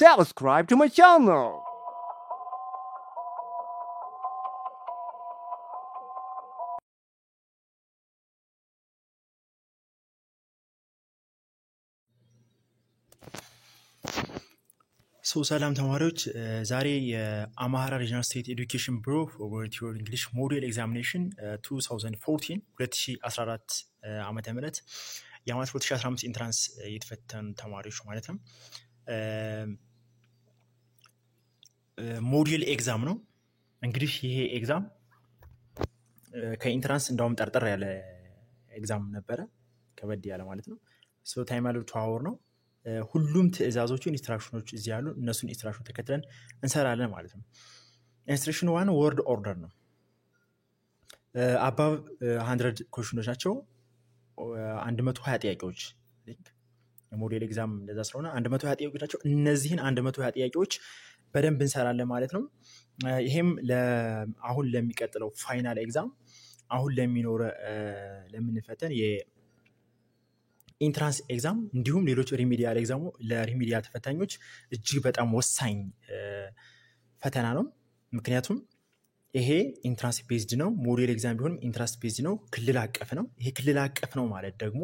subscribe to my channel. ሰላም ተማሪዎች ዛሬ የአማራ ሪጅናል ስቴት ኤዱኬሽን ቢሮ ፎር ቲዮሪ እንግሊሽ ሞዴል ኤግዛሚኔሽን 2014 ዓመተ ምህረት የዓመት 2015 ኢንትራንስ የተፈተኑ ተማሪዎች ማለት ነው ሞዴል ኤግዛም ነው። እንግዲህ ይሄ ኤግዛም ከኢንትራንስ እንዳውም ጠርጠር ያለ ኤግዛም ነበረ፣ ከበድ ያለ ማለት ነው። ታይም ያለው 2 አወር ነው። ሁሉም ትዕዛዞቹ ኢንስትራክሽኖች እዚህ ያሉ እነሱን ኢንስትራክሽን ተከትለን እንሰራለን ማለት ነው። ኢንስትራክሽን 1 ወርድ ኦርደር ነው። አባብ 100 ኩዌስችኖች ናቸው። 120 ጥያቄዎች ሞዴል ኤግዛም እንደዛ ስለሆነ 120 ጥያቄዎች ናቸው። እነዚህን 120 ጥያቄዎች በደንብ እንሰራለን ማለት ነው። ይሄም አሁን ለሚቀጥለው ፋይናል ኤግዛም አሁን ለምንፈተን ኢንትራንስ ኤግዛም እንዲሁም ሌሎች ሪሚዲያል ኤግዛሙ ለሪሚዲያል ተፈታኞች እጅግ በጣም ወሳኝ ፈተና ነው። ምክንያቱም ይሄ ኢንትራንስ ቤዝድ ነው። ሞዴል ኤግዛም ቢሆንም ኢንትራንስ ቤዝድ ነው። ክልል አቀፍ ነው። ይሄ ክልል አቀፍ ነው ማለት ደግሞ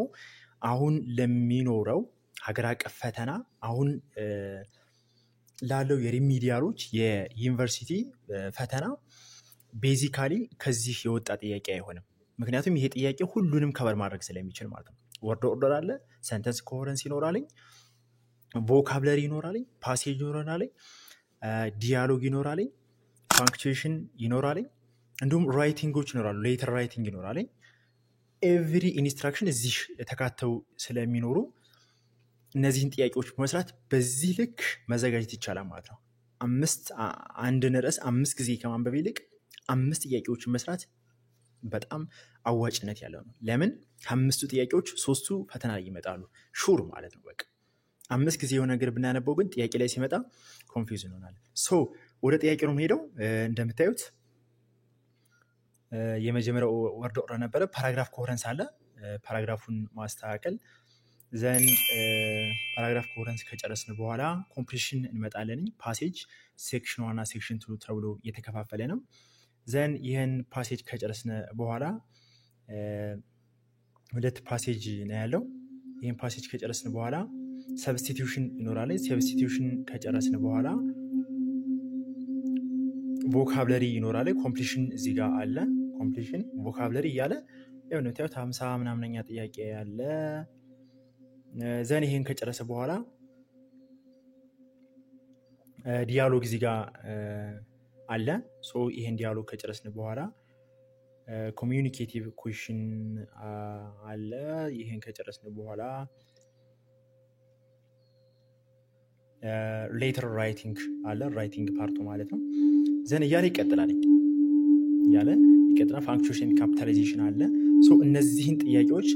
አሁን ለሚኖረው ሀገር አቀፍ ፈተና አሁን ላለው የሪሚዲያሎች የዩኒቨርሲቲ ፈተና ቤዚካሊ ከዚህ የወጣ ጥያቄ አይሆንም። ምክንያቱም ይሄ ጥያቄ ሁሉንም ከበር ማድረግ ስለሚችል ማለት ነው። ወርድ ኦርደር አለ፣ ሰንተንስ ኮሄረንስ ይኖራል፣ ቮካብለሪ ይኖራል፣ ፓሴጅ ይኖራል፣ ዲያሎግ ይኖራል፣ ፓንክቹዌሽን ይኖራል፣ እንዲሁም ራይቲንጎች ይኖራሉ፣ ሌተር ራይቲንግ ይኖራል። ኤቭሪ ኢንስትራክሽን እዚህ ተካተው ስለሚኖሩ እነዚህን ጥያቄዎች በመስራት በዚህ ልክ መዘጋጀት ይቻላል ማለት ነው። አንድን ርዕስ 5 ጊዜ ከማንበብ ይልቅ 5 ጥያቄዎችን መስራት በጣም አዋጭነት ያለው ነው። ለምን ከ5ቱ ጥያቄዎች 3ቱ ፈተና ላይ ይመጣሉ ሹር ማለት ነው። በቃ 5 ጊዜ የሆነ ነገር ብናነበው ግን ጥያቄ ላይ ሲመጣ ኮንፊውዝ ይሆናል። ወደ ጥያቄው ነው ሄደው እንደምታዩት የመጀመሪያው ወርድ ኦርደር ነበረ። ፓራግራፍ ኮሄረንስ አለ። ፓራግራፉን ማስተካከል ዘን ፓራግራፍ ኮሄረንስ ከጨረስን በኋላ ኮምፕሊሽን እንመጣለን። ፓሴጅ ሴክሽን 1 እና ሴክሽን 2 ተብሎ የተከፋፈለ ነው። ዘን ይህን ፓሴጅ ከጨረስን በኋላ 2 ፓሴጅ ነው ያለው። ይህን ፓሴጅ ከጨረስን በኋላ ሰብስቲቲዩሽን ይኖራል። ሰብስቲቲዩሽን ከጨረስን በኋላ ቮካብለሪ ይኖራል። ኮምፕሊሽን እዚህ ጋር አለ። ኮምፕሊሽን ቮካብለሪ እያለ ነው ታዩት 50 ምናምነኛ ጥያቄ ያለ። ዘን ይሄን ከጨረሰ በኋላ ዲያሎግ እዚህ ጋር አለ። ይሄን ዲያሎግ ከጨረስን በኋላ ኮሚዩኒኬቲቭ ኩዌስችን አለ። ይሄን ከጨረስን በኋላ ሌተር ራይቲንግ አለ፣ ራይቲንግ ፓርቱ ማለት ነው። ዘን እያለ ይቀጥላል። ፋንክቹዌሽን ካፒታላይዜሽን አለ። እነዚህን ጥያቄዎች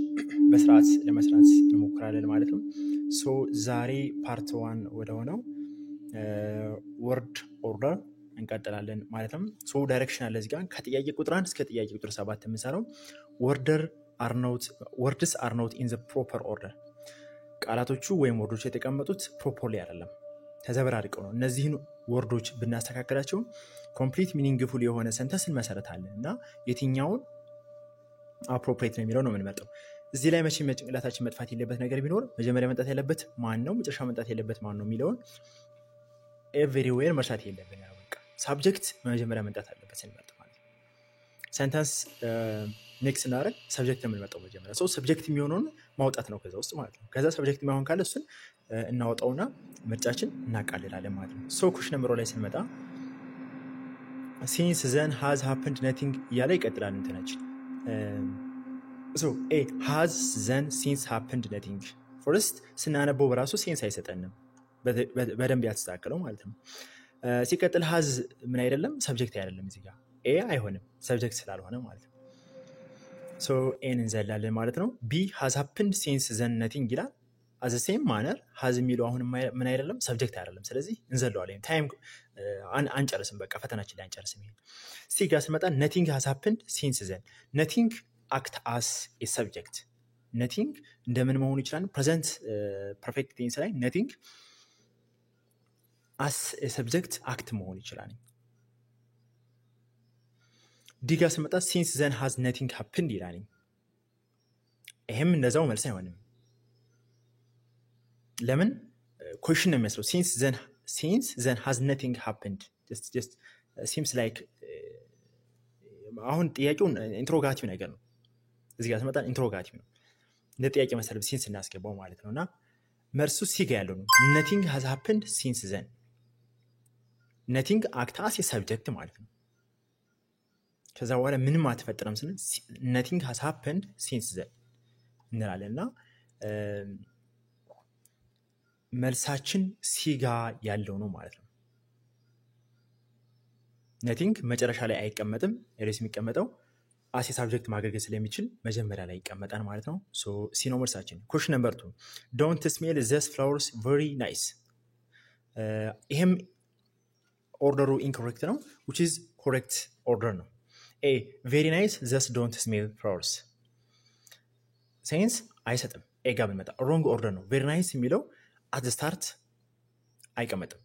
በስርዓት ለመስራት እንሞክራለን ማለት ነው። ዛሬ ፓርት 1 ወደ ሆነው ወርድ ኦርደር እንቀጥላለን ማለት ነው። ዳይሬክሽን አለ እዚህ ጋር ከጥያቄ ቁጥር 1 እስከ ጥያቄ ቁጥር 7 የምንሰራው ወርድስ አር ኖት ኢን ዘ ፕሮፐር ኦርደር። ቃላቶቹ ወይም ወርዶች የተቀመጡት ፕሮፐርሊ አይደለም፣ ተዘበራርቀው ነው። እነዚህን ወርዶች ብናስተካከላቸው ኮምፕሊት ሚኒንግፉል የሆነ ሰንተንስ እንመሰረታለን እና የትኛውን አፕሮፕሪየት ነው የሚለው ነው የምንመርጠው። እዚህ ላይ መቼም ጭንቅላታችን መጥፋት የለበት ነገር ቢኖር መጀመሪያ መምጣት ያለበት ማን ነው፣ መጨረሻ መምጣት ያለበት ማን ነው የሚለውን ኤቭሪዌር መርሳት የለብን። በቃ ሳብጀክት መጀመሪያ መምጣት አለበት ስንመርጥ ማለት ነው። ሰንተንስ ኔክስት እናደርግ ሰብጀክት የምንመርጠው መጀመሪያ ሰብጀክት የሚሆነውን ማውጣት ነው ከዛ ውስጥ ማለት ነው። ከዛ ሰብጀክት የሚሆን ካለ እሱን እናወጣውና ምርጫችን እናቃልላለን ማለት ነው። ኩዌስችን ነምበር ላይ ስንመጣ ሲንስ ዘን ሃዝ ሃፕንድ ነቲንግ እያለ ይቀጥላል እንትናችን። ሃዝ ዘን ሲንስ ሃፕንድ ነቲንግ ፈርስት ስናነበው በራሱ ሴንስ አይሰጠንም፣ በደንብ ያስተካክለው ማለት ነው። ሲቀጥል ሃዝ ምን አይደለም ሰብጀክት አይደለም፣ እዚህ ጋር ኤ አይሆንም ሰብጀክት ስላልሆነ ማለት ነው። ኤን እንዘላለን ማለት ነው። ቢ ሃዝ ሃፕንድ ሲንስ ዘን ነቲንግ ይላል። አዘ ሴም ማነር ሃዝ የሚለው አሁን ምን አይደለም ሰብጀክት አይደለም፣ ስለዚህ እንዘለዋለን። ታይም አንጨርስም፣ በቃ ፈተናችን ላይ አንጨርስም። ይሄ ሲ ጋር ስመጣ ነቲንግ ሃዝ ሃፕንድ ሲንስ ዘን ነቲንግ አክት አስ ኤ ሰብጀክት። ነቲንግ እንደምን መሆኑ ይችላል? ፕሬዘንት ፐርፌክት ቴንስ ላይ ነቲንግ as a subject act መሆን ይችላል። ዲጋ ስመጣ since then has nothing happened ይላል። ይሄም እንደዛው መልስ አይሆንም። ለምን question ነው የሚመስለው since then has nothing happened just seems like አሁን ጥያቄው ኢንትሮጋቲቭ ነገር ነው። እዚህ ጋር ስመጣ ኢንትሮጋቲቭ ነው። እንደ ጥያቄ መሰረት since እናስገባው ማለት ነውና መልሱ ሲጋ ያለው ነው። nothing has happened since then nothing act as a subject ማለት ነው። ከዛ በኋላ ምንም አትፈጠረም ስንል nothing has happened since then እንላለንና መልሳችን ሲጋ ያለው ነው ማለት ነው። nothing መጨረሻ ላይ አይቀመጥም። ኤሬስ የሚቀመጠው as a subject ማገልገል ስለሚችል መጀመሪያ ላይ ይቀመጣል ማለት ነው። ሶ ሲ ነው መልሳችን። question number 2 don't smell these flowers very nice ይሄም ኦርደሩ ኢንኮሬክት ነው which is correct order ነው። a very nice thus don't smell flowers since አይሰጥም። a ጋር ብንመጣ wrong order ነው። very nice የሚለው at the start አይቀመጥም።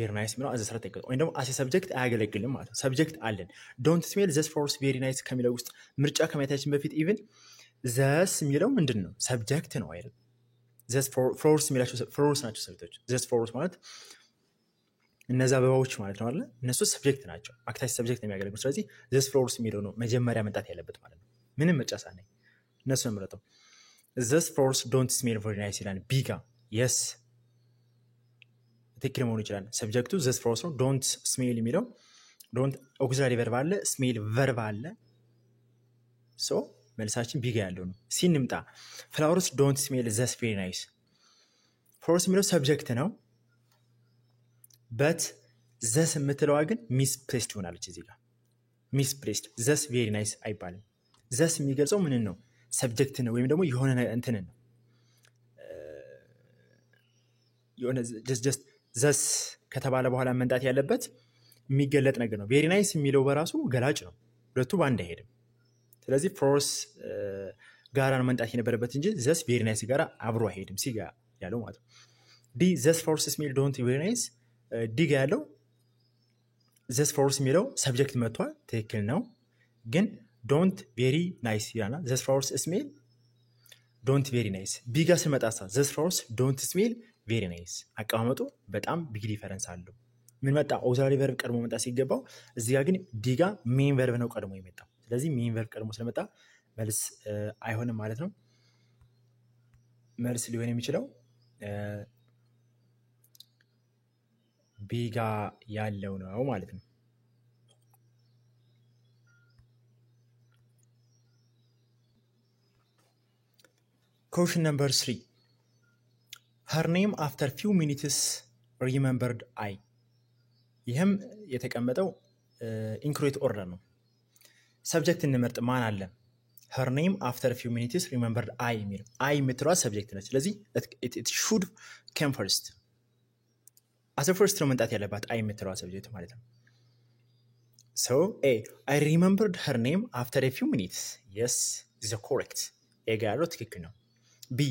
very nice የሚለው at the start አይቀመጥም። ወይ ደግሞ as a subject አያገለግልም ማለት ነው። subject አለን don't smell these flowers very nice ከሚለው ውስጥ ምርጫ ከማየታችን በፊት even thus የሚለው ምንድነው subject ነው አይደል? these flowers የሚላቸው flowers ናቸው ሰብጀክቶች። these flowers ማለት እነዛ አበባዎች ማለት ነው አይደል? እነሱ ሰብጀክት ናቸው። አክቲቭ ሰብጀክት ነው የሚያገለግሉት። ስለዚህ these flowers የሚለው ነው መጀመሪያ መጣት ያለበት ማለት ነው። ምንም ምርጫ ሳይሆን እነሱ ነው የምረጠው። these flowers don't smell very nice ይላል ቢጋ yes ትክክል መሆን ይችላል። ሰብጀክቱ these flowers ነው። don't smell የሚለው don't auxiliary verb አለ smell verb አለ። ሶ መልሳችን ቢጋ ያለው ነው። ሲንምጣ flowers don't smell thus very nice flowers የሚለው ሰብጀክት ነው but thus የምትለዋ ግን misplaced ሆናለች እዚህ ጋር misplaced thus very nice አይባልም። thus የሚገልጸው ምንን ነው ሰብጀክት ነው ወይም ደግሞ የሆነ እንትን ነው የሆነ just thus ከተባለ በኋላ መንጣት ያለበት የሚገለጥ ነገር ነው። very nice የሚለው በራሱ ገላጭ ነው። ሁለቱ ባንድ አይሄድም። ስለዚህ flowers ጋራ መንጣት የነበረበት እንጂ thus very nice ጋራ አብሮ አይሄድም። ሲጋ ያለው ማለት ነው። d thus flowers smell don't very nice ዲጋ ያለው thus flowers የሚለው ሰብጀክት መጥቷል። ትክክል ነው። ግን don't very nice ይላልና thus flowers smell don't very nice ቢጋ ስመጣሳ thus flowers don't smell very nice አቀማመጡ በጣም ቢግ ዲፈረንስ አለው። ምን መጣ auxiliary verb ቀድሞ መጣ ሲገባው እዚህ ጋር ግን ዲጋ main verb ነው ቀድሞ የመጣው። ስለዚህ main verb ቀድሞ ስለመጣ መልስ አይሆንም ማለት ነው። መልስ ሊሆን የሚችለው ቢጋ ያለው ነው ማለት ነው። question number 3 her name after few minutes remembered I ይህም የተቀመጠው ኢንኮሬክት ኦርደር ነው። ሰብጀክት እንመርጥ ማን አለ her name after few minutes remembered I የሚለው I የምትለዋ ሰብጀክት ነች። ስለዚህ it should come first as a first ነው መንጣት ያለባት I የምትለዋ ሰብጀክት ማለት ነው። so A I remembered her name after a few minutes yes is correct A ጋር ያለው ትክክል ነው። B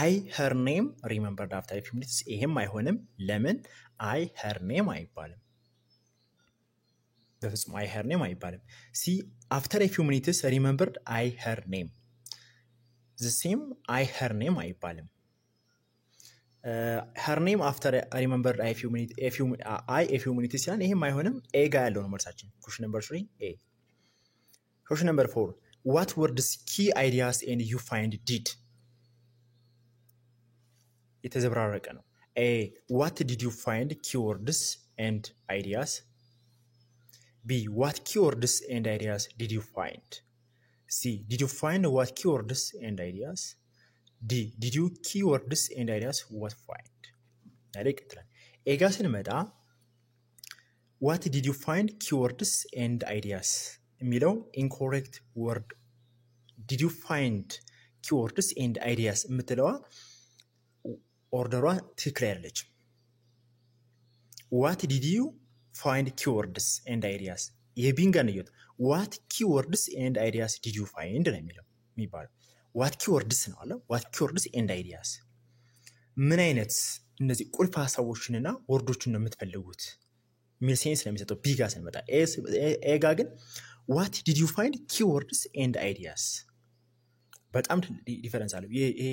I her name remembered after a few minutes ይሄም አይሆንም። ለምን I her name አይባልም። በፍጹም I her name አይባልም። C after a few minutes remembered I her name the same I her name አይባልም። her name after remembered I a few minutes ሲላል ይሄም አይሆንም። A ጋር ያለው ነው መልሳችን። question number 3 A question number 4 what were the key ideas and you find did የተዘብራረቀ ነው። A what did you find keywords and ideas B what keywords and ideas did you find C did you find what keywords and ideas D did you keywords and ideas what find ታሪክ ትላል። A ጋር ስንመጣ what did you find keywords and ideas የሚለው incorrect word did you find keywords and ideas የምትለዋ ኦርደሯ ትክክል አይደለችም። what did you find keywords and ideas የቢንጋ ነው። what keywords and ideas did you find ነው የሚባለው what keywords ነው አለ what keywords and ideas ምን አይነት እነዚህ ቁልፍ ሀሳቦችንና ወርዶችን ነው የምትፈልጉት የሚል ሴንስ ነው የሚሰጠው። ቢ ጋር ስንመጣ ኤ ጋር ግን what did you find keywords and ideas በጣም ዲፈረንስ አለው። ይሄ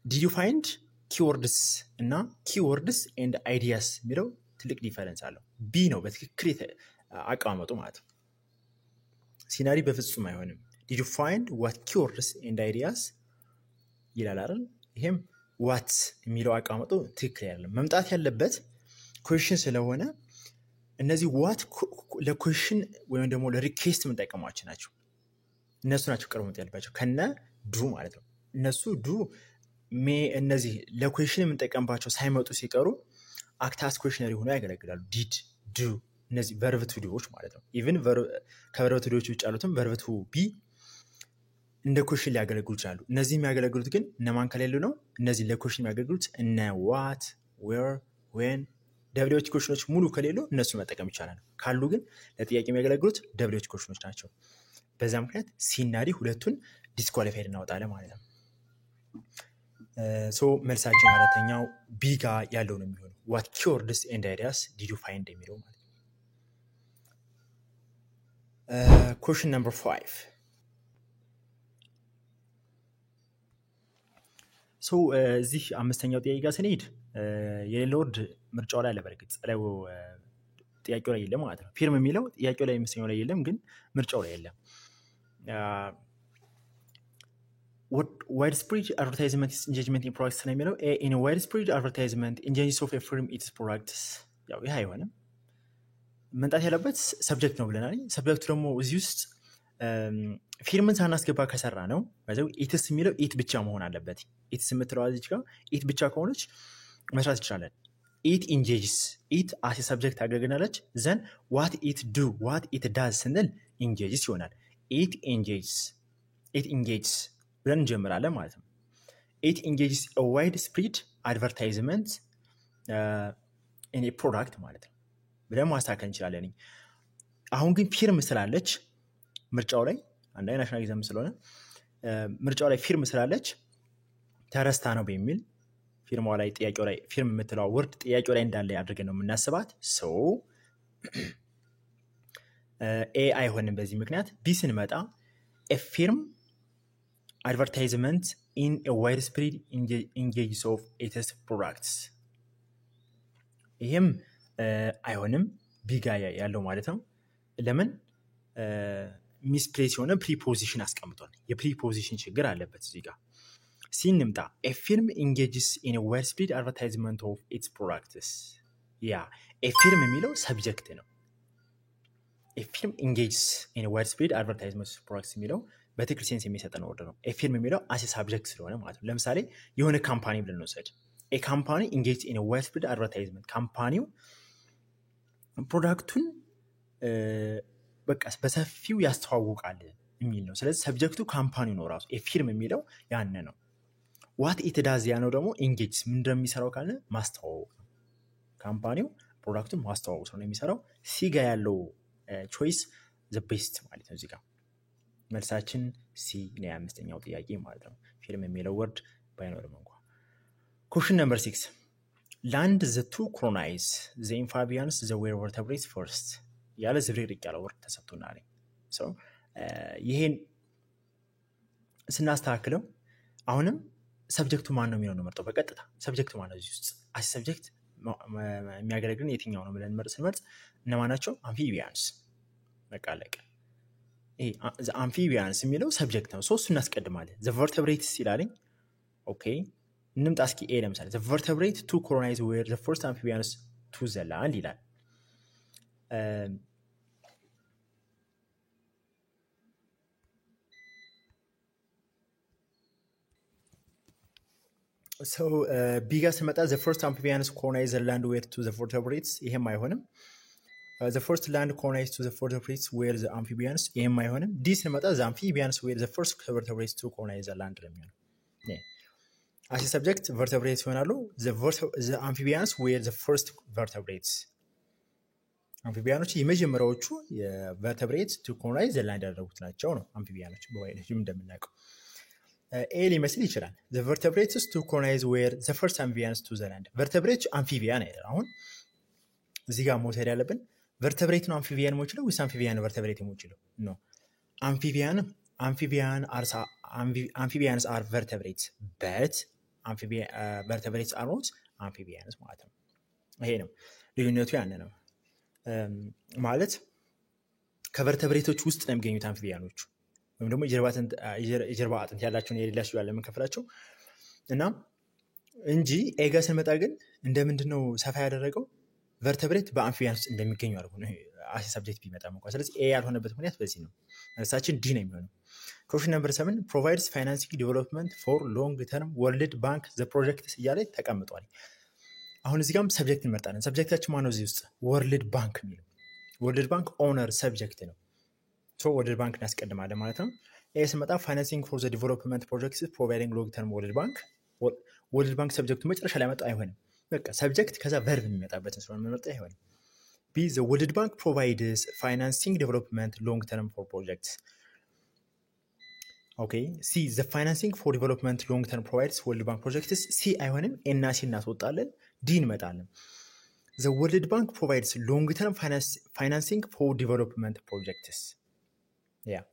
did you find keywords እና keywords and ideas የሚለው ትልቅ ዲፈረንስ አለው። ቢ ነው በትክክል አቀማመጡ ማለት ነው። ሲናሪ በፍጹም አይሆንም። did you find what keywords and ideas ይላል አይደል? ይሄም what የሚለው አቀማመጡ ትክክል አይደለም። መምጣት ያለበት ኩዌሽን ስለሆነ እነዚህ what ለኩዌሽን ወይም ደግሞ ለሪኩዌስት የምንጠቀማቸው ናቸው። እነሱ ናቸው ቀርቦ መምጣት ያለባቸው ከነ ዱ ማለት ነው። እነሱ ዱ እነዚህ ለኩዌሽን የምንጠቀምባቸው ሳይመጡ ሲቀሩ አክት አስ ኩዌሽነሪ ሆነው ያገለግላሉ። ዲድ ዱ እነዚህ ቨርብ ቱ ቢዎች ማለት ነው። ኢቭን ከቨርብ ቱ ቢዎች ውጭ ያሉትም ቨርብ ቱ ቢ እንደ ኩዌሽን ሊያገለግሉ ይችላሉ። እነዚህ የሚያገለግሉት ግን እነማን ከሌሉ ነው? እነዚህ ለኩዌሽን የሚያገለግሉት እነ ዋት፣ ዌር፣ ዌን ደብሊዎች ኩዌሽኖች ሙሉ ከሌሉ እነሱ መጠቀም ይቻላል። ካሉ ግን ለጥያቄ የሚያገለግሉት ደብሊዎች ኩዌሽኖች ናቸው። በዛ ምክንያት ሲናሪ ሁለቱን ዲስኳሊፋይድ እናወጣለን ማለት ነው። ሶ መልሳችን አራተኛው ቢጋ ያለው ነው የሚሆነው። what keywords and ideas did you find የሚለው ማለት ነው። question number 5 ሶ እዚህ አምስተኛው ጥያቄ ጋር ስንሄድ የሌለው ወርድ ምርጫው ላይ አለ። በርግጥ ላይ ጥያቄው ላይ የለም ማለት ነው። ፊርም የሚለው ጥያቄው ላይ አምስተኛው ላይ የለም፣ ግን ምርጫው ላይ የለም። widespread advertisement is engagement in products ነው የሚለው in a widespread advertisement engagement of a firm its products ያው ይሄ አይሆንም። መንጣት ያለበት ሰብጀክት ነው ብለናል። ሰብጀክቱ ደግሞ እዚህ ውስጥ ፊርምን ሳናስገባ ከሰራ ነው ማለት ኢትስ የሚለው ኢት ብቻ መሆን አለበት። ኢትስ የምትለው እዚህ ጋር ኢት ብቻ ከሆነች መስራት ይችላል። ኢት ኢንጌጅስ ኢት አስ ሰብጀክት አገግናለች። ዘን ዋት ኢት ዱ ዋት ኢት ዳዝ ስንል ኢንጌጅስ ይሆናል። ኢት ኢንጌጅስ ብለን እንጀምራለን ማለት ነው። ኢት ኢንጌጅስ a wide spread advertisement in a product ማለት ነው ብለን ማስተካከል እንችላለን። አሁን ግን ፊርም ስላለች ምርጫው ላይ አንድ አይነት ናሽናል ኤግዛም ስለሆነ ምርጫው ላይ ፊርም ስላለች ተረስታ ነው በሚል ፊርማው ላይ ጥያቄው ላይ ፊርም የምትለው ወርድ ጥያቄው ላይ እንዳለ አድርገን ነው የምናስባት። ሶ ኤ አይሆንም በዚህ ምክንያት። ቢ ስንመጣ a firm advertisement in a widespread engagement of its products ይሄም አይሆንም ቢጋ ያለው ማለት ነው። ለምን ሚስፕሌስ የሆነ ፕሪፖዚሽን አስቀምጧል። የፕሪፖዚሽን ችግር አለበት እዚህ ጋር። ሲንምጣ a firm engages in a widespread advertisement of its products ያ a firm የሚለው ሰብጀክት ነው። a firm engages in a widespread advertisement of products የሚለው በትክክል ሴንስ የሚሰጠን ወርድ ነው። a firm የሚለው as a subject ስለሆነ ማለት ነው። ለምሳሌ የሆነ ካምፓኒ ብለን እንወስድ። a company engaged in a widespread advertisement ካምፓኒው ፕሮዳክቱን በቃ በሰፊው ያስተዋውቃል የሚል ነው። ስለዚህ ሰብጀክቱ ካምፓኒው ነው ራሱ። a firm የሚለው ያን ነው። what it does ያለው ደግሞ engage ምን እንደሚሰራው ካለ ማስተዋወቅ ነው። ካምፓኒው ፕሮዳክቱን ማስተዋወቅ ነው የሚሰራው። ሲጋ ያለው ቾይስ the best ማለት ነው። እዚህ ጋር መልሳችን ሲ ነው የአምስተኛው ጥያቄ ማለት ነው። ፊርም የሚለው ወርድ ባይኖርም እንኳን። question number 6 land the two colonize the amphibians the were vertebrates first ያለ ዝብርቅርቅ ያለ ወርድ ተሰጥቶናል። ሶ ይሄን ስናስተካክለው አሁንም ሰብጀክቱ ማን ነው የሚለው ነው መርጠው በቀጥታ ሰብጀክቱ ማን ነው እዚህ ውስጥ አስ ሰብጀክት የሚያገለግልን የትኛው ነው ብለን ስንመርጥ እነማን ናቸው? አምፊቢያንስ መቃለቅ። ይሄ አምፊቢያንስ የሚለው ሰብጀክት ነው። ሶስቱ እናስቀድማለን። the vertebrates ይላልኝ። ኦኬ እንምጣ እስኪ ኤ ለምሳሌ the vertebrate to colonize were the first amphibians to the land ይላል። so ቢጋ ስመጣ the first amphibians colonized the land were to the vertebrates ይሄም አይሆንም። the first land colonized to the vertebrates were the amphibians ይሄም አይሆንም። ዲ ስመጣ the amphibians were the first vertebrates to colonize the land ለሚሆነው as a subject vertebrates ይሆናሉ። the amphibians were the first vertebrates አምፊቢያኖች የመጀመሪያዎቹ የቨርተብሬትስ to colonize the land ያደረጉት ናቸው ነው። አምፊቢያኖች በባዮሎጂ እንደምናውቀው ኤ ሊመስል ይችላል the vertebrates to colonize where the first amphibians to the land vertebrates amphibian አይደል አሁን እዚህ ጋር መውሰድ ያለብን vertebrate ነው amphibian ሞችለው ወይስ amphibian vertebrate ሞችለው no amphibians are vertebrates but vertebrates are not amphibians ማለት ነው ይሄ ነው ልዩነቱ ያን ነው ማለት ከቨርተብሬቶች ውስጥ ነው የሚገኙት አምፊቢያኖቹ ወይም ደግሞ የጀርባ አጥንት ያላቸውን የሌላቸው ያለ መንከፍላቸው እና እንጂ ኤጋ ስንመጣ ግን እንደምንድነው ሰፋ ያደረገው vertebrate በአምፊቢያን ውስጥ እንደሚገኙ አድርጎ ነው አሴ ሰብጀክት ቢመጣ እንኳን ስለዚህ ኤ ያልሆነበት ምክንያት በዚህ ነው መልሳችን ዲ ነው የሚሆነው question number 7 provides financing development for long term world bank the projects እያለ ተቀምጧል አሁን እዚህ ጋርም ሰብጀክት እንመርጣለን ሰብጀክታችን ማነው እዚህ ውስጥ ወርልድ ባንክ የሚለው ወርልድ ባንክ ኦነር ሰብጀክት ነው ሶ ወርልድ ባንክ እናስቀድማለን ማለት ነው ኤ ስመጣ ፋይናንሲንግ ፎር ዘ ዲቨሎፕመንት ፕሮጀክትስ ፕሮቫይዲንግ ሎንግ ተርም ወርልድ ባንክ ሰብጀክቱ መጨረሻ ላይ መጣ አይሆንም በቃ ሰብጀክት ከዛ ቨርብ የሚመጣበትን ስለሆነ መመርጣ አይሆንም ቢ ዘ ወርልድ ባንክ ፕሮቫይድስ ፋይናንሲንግ ዲቨሎፕመንት ሎንግ ተርም ፎር ፕሮጀክትስ ኦኬ ሲ ዘ ፋይናንሲንግ ፎር ዲቨሎፕመንት ሎንግ ተርም ፕሮቫይድስ ወርልድ ባንክ ፕሮጀክትስ ሲ አይሆንም ኤ እና ሲ እናስወጣለን ዲ እንመጣለን the world bank provides long term financing for development projects yeah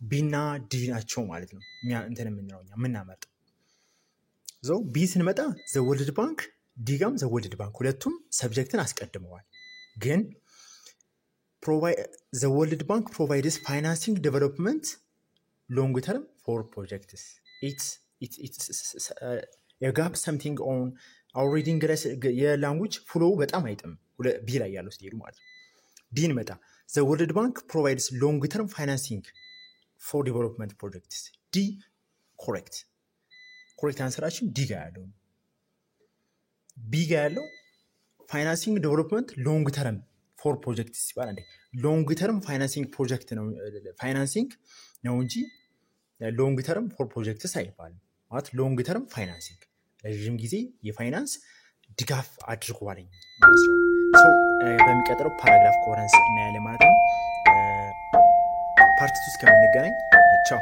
ቢና ዲ ናቸው ማለት ነው እኛ እንትን የምንለውኛ ምናመርጥ ዞ ቢ ስንመጣ the world bank ዲጋም the world bank ሁለቱም ሰብጀክትን አስቀድመዋል ግን the world bank provides financing development long term for projects it's የጋፕ something on our reading የላንጉዌጅ ፍሎው በጣም አይጥም ቢ ላይ ያለው ስቴዱ ማለት ነው ዲን መጣ the world bank provides long term financing for development projects ዲ correct አንሰራችን ዲ ጋር ያለው ቢ ጋር ያለው financing development long term for projects ሲባል እንዴ long term financing project ነው financing ነው እንጂ long term for projects አይባልም ማለት ሎንግ ተርም ፋይናንሲንግ ረጅም ጊዜ የፋይናንስ ድጋፍ አድርጓልኝ ማለት ነው ሶ በሚቀጥለው ፓራግራፍ ኮሄረንስ እናያለን ማለት ነው ፓርት 2 እስከምንገናኝ ቻው